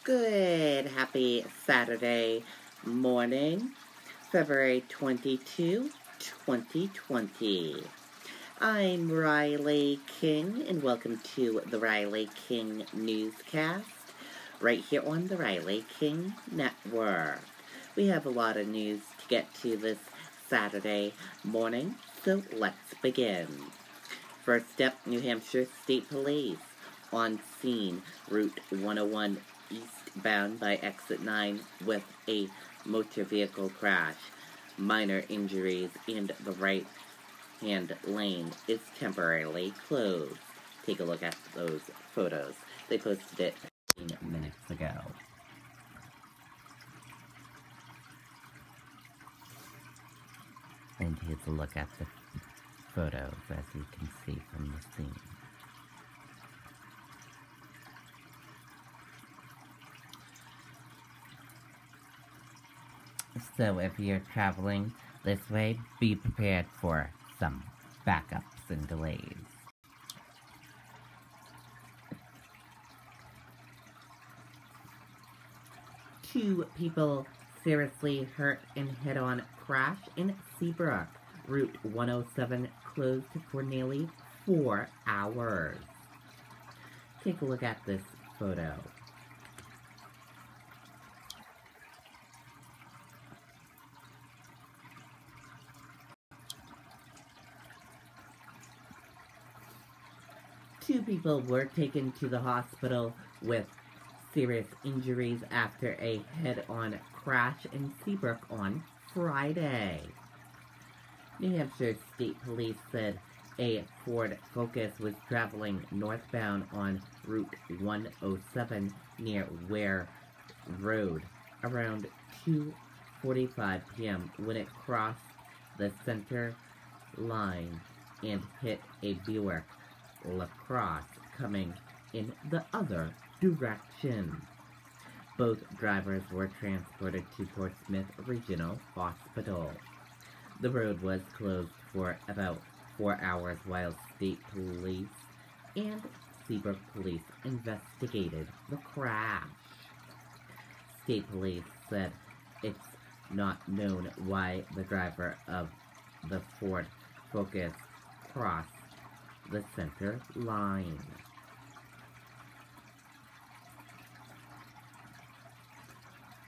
Good, happy Saturday morning, February 22, 2020. I'm Riley King, and welcome to the Riley King Newscast, right here on the Riley King Network. We have a lot of news to get to this Saturday morning, so let's begin. First up, New Hampshire State Police on scene, Route 101 eastbound by exit 9 with a motor vehicle crash. Minor injuries, and the right-hand lane is temporarily closed. Take a look at those photos. They posted it 15 minutes ago. And here's a look at the photos, as you can see from the scene. So if you're traveling this way, be prepared for some backups and delays. Two people seriously hurt in head-on crash in Seabrook. Route 107 closed for nearly 4 hours. Take a look at this photo. Two people were taken to the hospital with serious injuries after a head-on crash in Seabrook on Friday. New Hampshire State Police said a Ford Focus was traveling northbound on Route 107 near Ware Road around 2:45 p.m. when it crossed the center line and hit a Buick LaCrosse coming in the other direction. Both drivers were transported to Portsmouth Regional Hospital. The road was closed for about 4 hours while state police and Seabrook police investigated the crash. State police said it's not known why the driver of the Ford Focus crossed the center line.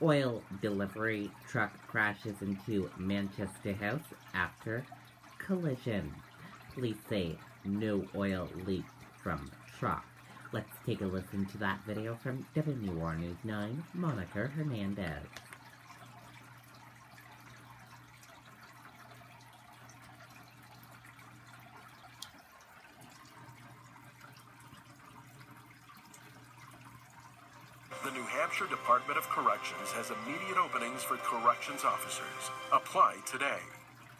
Oil delivery truck crashes into Manchester House after collision. Police say no oil leaked from truck. Let's take a listen to that video from WR News 9, Monica Hernandez. The New Hampshire Department of Corrections has immediate openings for corrections officers. Apply today.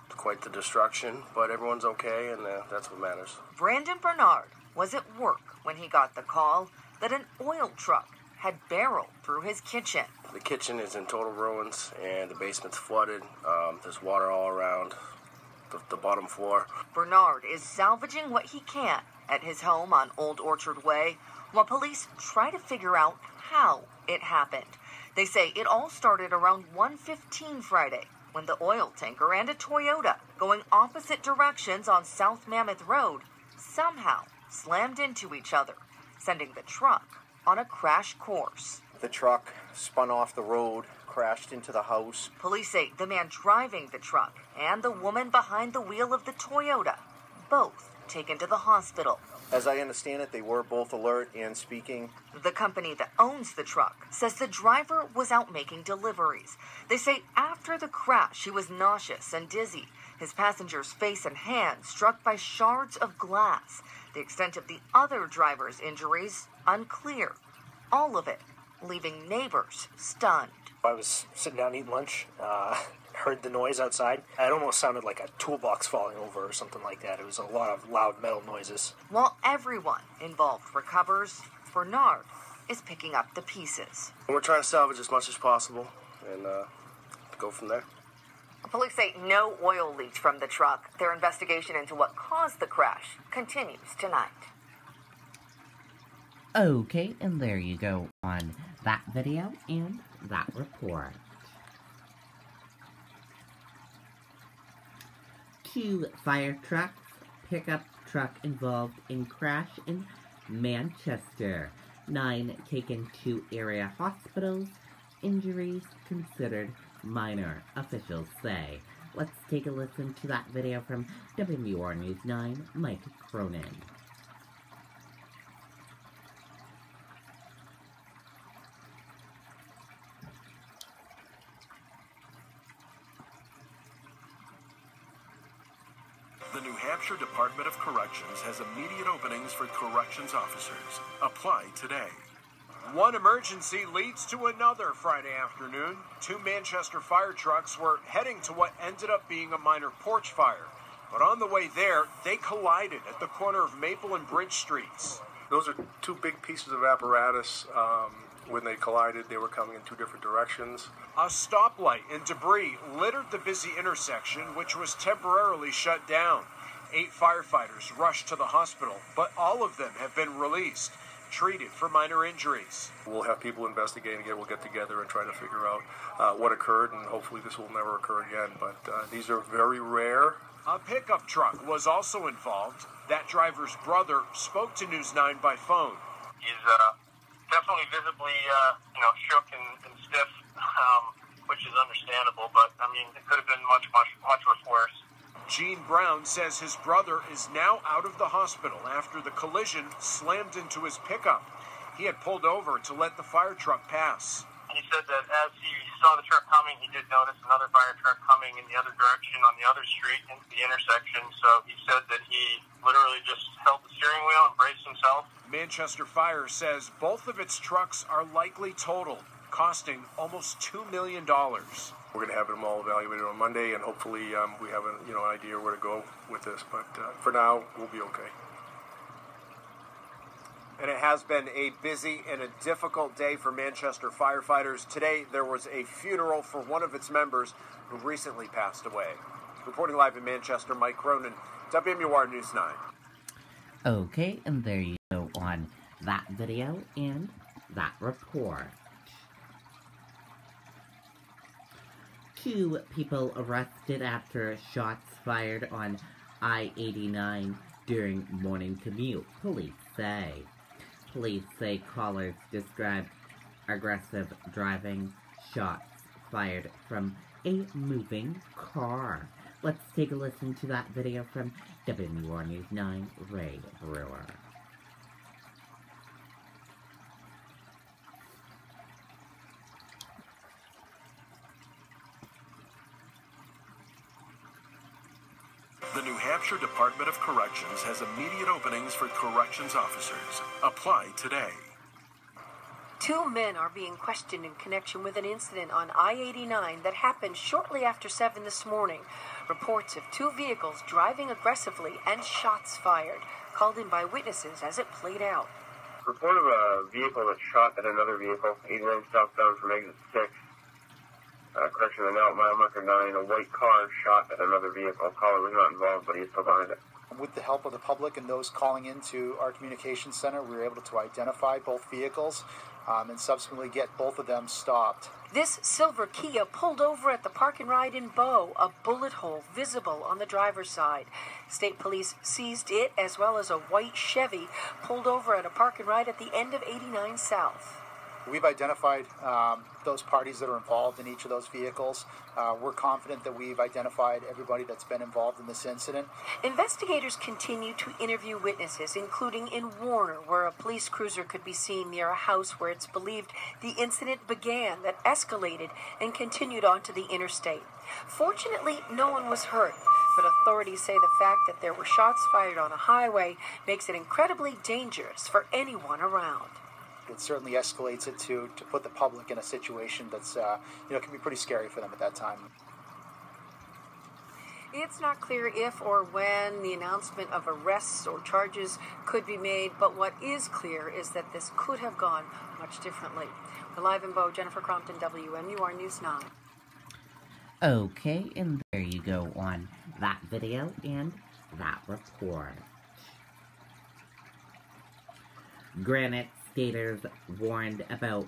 Quite the destruction, but everyone's okay, and that's what matters. Brandon Bernard was at work when he got the call that an oil truck had barreled through his kitchen. The kitchen is in total ruins, and the basement's flooded. There's water all around the bottom floor. Bernard is salvaging what he can at his home on Old Orchard Way, while police try to figure out how it happened. They say it all started around 1:15 Friday, when the oil tanker and a Toyota going opposite directions on South Mammoth Road somehow slammed into each other, sending the truck on a crash course. The truck spun off the road, crashed into the house. Police say the man driving the truck and the woman behind the wheel of the Toyota, both taken to the hospital. As I understand it, they were both alert and speaking. The company that owns the truck says the driver was out making deliveries. They say after the crash, he was nauseous and dizzy. His passenger's face and hands struck by shards of glass. The extent of the other driver's injuries, unclear. All of it leaving neighbors stunned. I was sitting down eating lunch, heard the noise outside. It almost sounded like a toolbox falling over or something like that. It was a lot of loud metal noises. While everyone involved recovers, Bernard is picking up the pieces. We're trying to salvage as much as possible and go from there. Police say no oil leaked from the truck. Their investigation into what caused the crash continues tonight. Okay, and there you go on that video and that report. 2 fire trucks, pickup truck involved in crash in Manchester. 9 taken to area hospitals. Injuries considered minor, officials say. Let's take a listen to that video from WR News 9, Mike Cronin. The New Hampshire Department of Corrections has immediate openings for corrections officers. Apply today. One emergency leads to another Friday afternoon. 2 Manchester fire trucks were heading to what ended up being a minor porch fire. But on the way there, they collided at the corner of Maple and Bridge Streets. Those are 2 big pieces of apparatus. When they collided, they were coming in 2 different directions. A stoplight and debris littered the busy intersection, which was temporarily shut down. 8 firefighters rushed to the hospital, but all of them have been released, treated for minor injuries. We'll have people investigating it. We'll get together and try to figure out what occurred, and hopefully this will never occur again. But these are very rare. A pickup truck was also involved. That driver's brother spoke to News 9 by phone. He's definitely visibly, shook and stiff, which is understandable. But, I mean, it could have been much worse. Gene Brown says his brother is now out of the hospital after the collision slammed into his pickup. He had pulled over to let the fire truck pass. He said that as he saw the truck coming, he did notice another fire truck coming in the other direction on the other street into the intersection. So he said that he literally just held the steering wheel and braced himself. Manchester Fire says both of its trucks are likely totaled, costing almost $2 million. We're going to have them all evaluated on Monday, and hopefully we have an idea where to go with this. But for now, we'll be okay. And it has been a busy and a difficult day for Manchester firefighters. Today, there was a funeral for one of its members who recently passed away. Reporting live in Manchester, Mike Cronin, WMUR News 9. Okay, and there you go on that video and that report. 2 people arrested after shots fired on I-89 during morning commute, police say. Police say callers described aggressive driving, shots fired from a moving car. Let's take a listen to that video from WMUR News 9, Ray Brewer. The New Hampshire Department of Corrections has immediate openings for corrections officers. Apply today. 2 men are being questioned in connection with an incident on I-89 that happened shortly after 7 this morning. Reports of 2 vehicles driving aggressively and shots fired, called in by witnesses as it played out. Report of a vehicle that shot at another vehicle, 89 southbound from exit 6. Correction, now at mile marker 9, a white car shot at another vehicle. Caller was not involved, but he is still behind it. With the help of the public and those calling into our communications center, we were able to identify both vehicles and subsequently get both of them stopped. This silver Kia pulled over at the Park and Ride in Bow, a bullet hole visible on the driver's side. State police seized it as well as a white Chevy pulled over at a Park and Ride at the end of 89 South. We've identified those parties that are involved in each of those vehicles. We're confident that we've identified everybody that's been involved in this incident. Investigators continue to interview witnesses, including in Warner, where a police cruiser could be seen near a house where it's believed the incident began that escalated and continued onto the interstate. Fortunately, no one was hurt, but authorities say the fact that there were shots fired on a highway makes it incredibly dangerous for anyone around. It certainly escalates it to put the public in a situation that's, can be pretty scary for them at that time. It's not clear if or when the announcement of arrests or charges could be made, but what is clear is that this could have gone much differently. We're live in Bow, Jennifer Crompton, WMUR News 9. Okay, and there you go on that video and that report. Granite's Gators warned about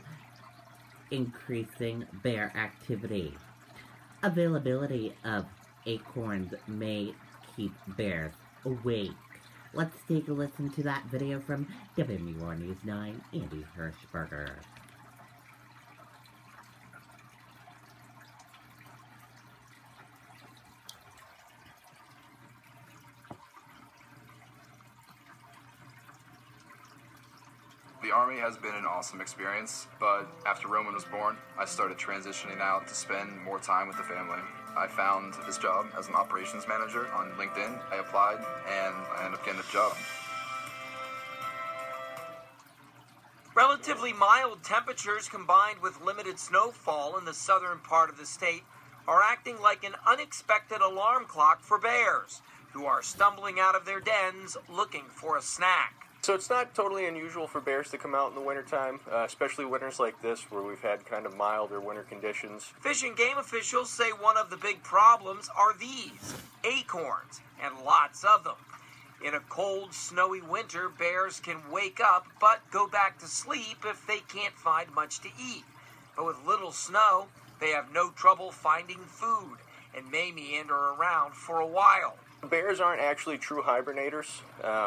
increasing bear activity. Availability of acorns may keep bears awake. Let's take a listen to that video from WMUR News 9, Andy Hirschberger. The Army has been an awesome experience, but after Roman was born, I started transitioning out to spend more time with the family. I found this job as an operations manager on LinkedIn. I applied, and I ended up getting the job. Relatively mild temperatures combined with limited snowfall in the southern part of the state are acting like an unexpected alarm clock for bears, who are stumbling out of their dens looking for a snack. So it's not totally unusual for bears to come out in the wintertime, especially winters like this where we've had kind of milder winter conditions. Fish and game officials say one of the big problems are these, acorns, and lots of them. In a cold, snowy winter, bears can wake up but go back to sleep if they can't find much to eat. But with little snow, they have no trouble finding food and may meander around for a while. Bears aren't actually true hibernators,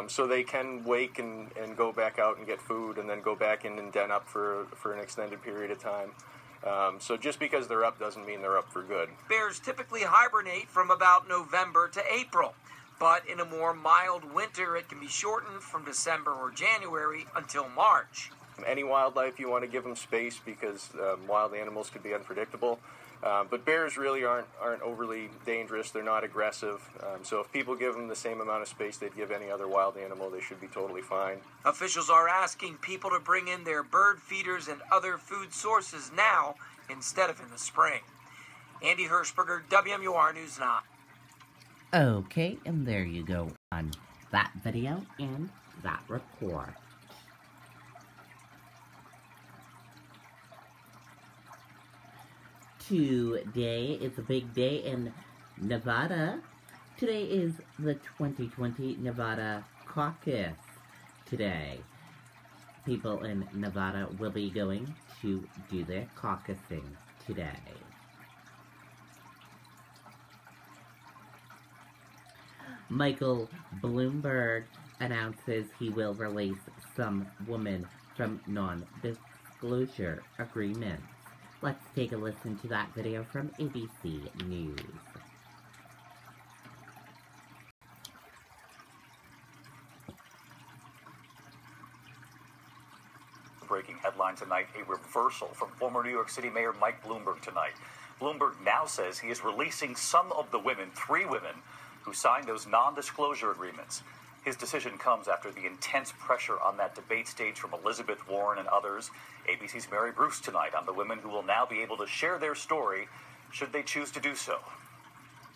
so they can wake and go back out and get food and then go back in and den up for an extended period of time. So just because they're up doesn't mean they're up for good. Bears typically hibernate from about November to April, but in a more mild winter it can be shortened from December or January until March. Any wildlife, you want to give them space because wild animals can be unpredictable. But bears really aren't overly dangerous. They're not aggressive. So if people give them the same amount of space they'd give any other wild animal, they should be totally fine. Officials are asking people to bring in their bird feeders and other food sources now instead of in the spring. Andy Hirschberger, WMUR News 9. Okay, and there you go on that video and that report. Today is a big day in Nevada. Today is the 2020 Nevada caucus. Today, people in Nevada will be going to do their caucusing today. Michael Bloomberg announces he will release some women from non-disclosure agreements. Let's take a listen to that video from ABC News. Breaking headline tonight, a reversal from former New York City Mayor Mike Bloomberg tonight. Bloomberg now says he is releasing some of the women, 3 women, who signed those non-disclosure agreements. His decision comes after the intense pressure on that debate stage from Elizabeth Warren and others. ABC's Mary Bruce tonight on the women who will now be able to share their story, should they choose to do so.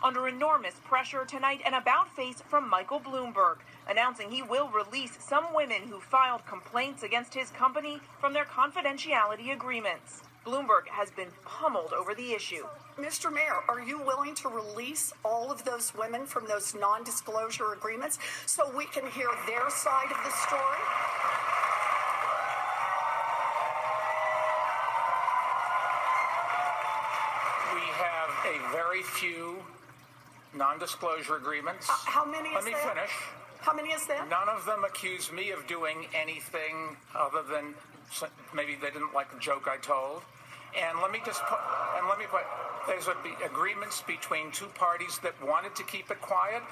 Under enormous pressure tonight, an about-face from Michael Bloomberg, announcing he will release some women who filed complaints against his company from their confidentiality agreements. Bloomberg has been pummeled over the issue. Mr. Mayor, are you willing to release all of those women from those non-disclosure agreements so we can hear their side of the story? We have a very few non-disclosure agreements. How many is Let me there? finish. How many is there? None of them accuse me of doing anything other than maybe they didn't like the joke I told. And let me put, there's agreements between 2 parties that wanted to keep it quiet,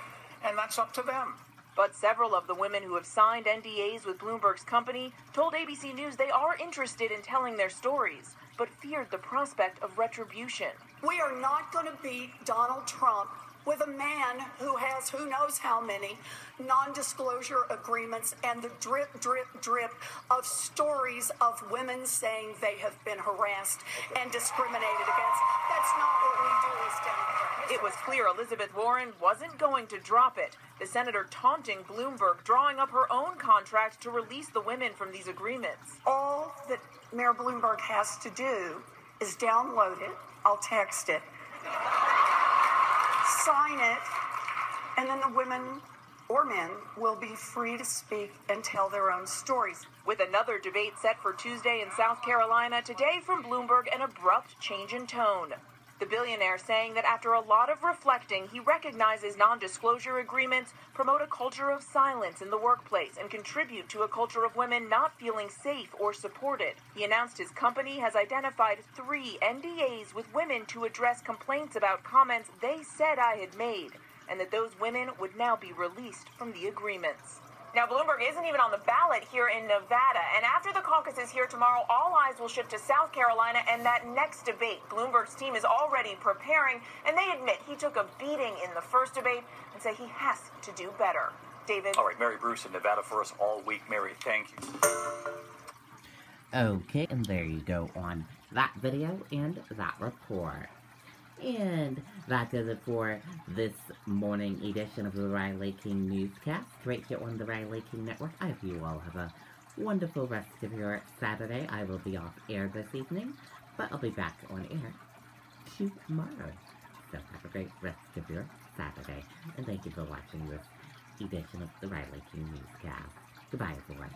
and that's up to them. But several of the women who have signed NDAs with Bloomberg's company told ABC News they are interested in telling their stories, but feared the prospect of retribution. We are not going to beat Donald Trump with a man who has who knows how many non-disclosure agreements and the drip, drip, drip of stories of women saying they have been harassed and discriminated against. That's not what we do as Democrats. It was clear Elizabeth Warren wasn't going to drop it. The senator taunting Bloomberg, drawing up her own contract to release the women from these agreements. All that Mayor Bloomberg has to do is download it. I'll text it. Sign it, and then the women or men will be free to speak and tell their own stories. With another debate set for Tuesday in South Carolina, today from Bloomberg, an abrupt change in tone. The billionaire saying that after a lot of reflecting, he recognizes non-disclosure agreements promote a culture of silence in the workplace and contribute to a culture of women not feeling safe or supported. He announced his company has identified 3 NDAs with women to address complaints about comments they said I had made, and that those women would now be released from the agreements. Now, Bloomberg isn't even on the ballot here in Nevada. And after the caucus is here tomorrow, all eyes will shift to South Carolina and that next debate. Bloomberg's team is already preparing, and they admit he took a beating in the first debate and say he has to do better. David? All right, Mary Bruce in Nevada for us all week. Mary, thank you. Okay, and there you go on that video and that report. And that does it for this morning edition of the Riley King Newscast, right here on the Riley King Network. I hope you all have a wonderful rest of your Saturday. I will be off air this evening, but I'll be back on air tomorrow. So have a great rest of your Saturday, and thank you for watching this edition of the Riley King Newscast. Goodbye, everyone.